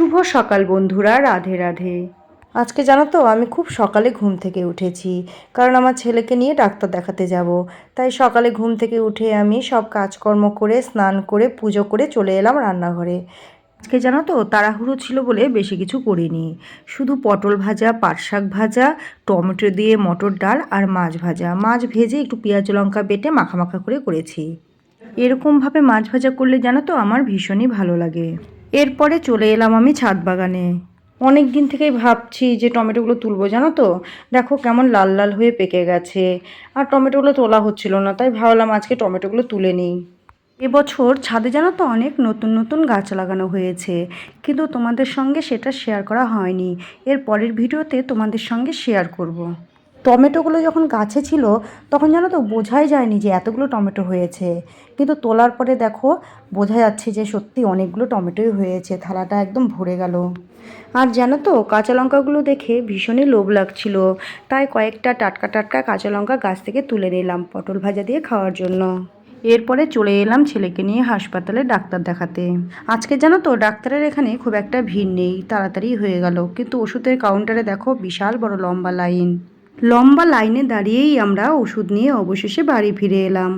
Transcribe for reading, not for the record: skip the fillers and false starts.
শুভ সকাল বন্ধুরা, রাধে রাধে। আজকে জানো তো আমি খুব সকালে ঘুম থেকে উঠেছি, কারণ আমার ছেলেকে নিয়ে ডাক্তার দেখাতে যাব। তাই সকালে ঘুম থেকে উঠে আমি সব কাজকর্ম করে স্নান করে পুজো করে চলে এলাম রান্নাঘরে। আজকে জানো তো তাড়াহুড়ো ছিল বলে বেশি কিছু করিনি, শুধু পটল ভাজা, পাট শাক ভাজা, টমেটো দিয়ে মটর ডাল আর মাছ ভাজা। মাছ ভেজে একটু পেঁয়াজ লঙ্কা বেটে মাখা মাখা করে করেছি। এরকমভাবে মাছ ভাজা করলে জানো তো আমার ভীষণই ভালো লাগে। এরপরে চলে এলাম আমি ছাদ বাগানে। অনেক দিন থেকেই ভাবছি যে টমেটোগুলো তুলবো, জানো তো দেখো কেমন লাল লাল হয়ে পেকে গেছে, আর টমেটোগুলো তোলা হচ্ছিল না, তাই ভাবলাম আজকে টমেটোগুলো তুলে নিই। এবছর ছাদে জানো তো অনেক নতুন নতুন গাছ লাগানো হয়েছে, কিন্তু তোমাদের সঙ্গে সেটা শেয়ার করা হয়নি। এর পরের ভিডিওতে তোমাদের সঙ্গে শেয়ার করব। টমেটোগুলো যখন গাছে ছিল তখন জানো তো বোঝাই যায়নি যে এতগুলো টমেটো হয়েছে, কিন্তু তোলার পরে দেখো বোঝা যাচ্ছে যে সত্যি অনেকগুলো টমেটোই হয়েছে, থালাটা একদম ভরে গেল। আর জানো তো কাঁচা লঙ্কাগুলো দেখে ভীষণই লোভ লাগছিল, তাই কয়েকটা টাটকা টাটকা কাঁচা লঙ্কা গাছ থেকে তুলে নিলাম পটল ভাজা দিয়ে খাওয়ার জন্য। এরপরে চলে এলাম ছেলেকে নিয়ে হাসপাতালে ডাক্তার দেখাতে। আজকে জানো তো ডাক্তারের এখানে খুব একটা ভিড় নেই, তাড়াতাড়ি হয়ে গেল, কিন্তু ওষুধের কাউন্টারে দেখো বিশাল বড় লম্বা লাইন। লম্বা লাইনে দাঁড়িয়েই আমরা ওষুধ নিয়ে অবশেষে বাড়ি ফিরে এলাম।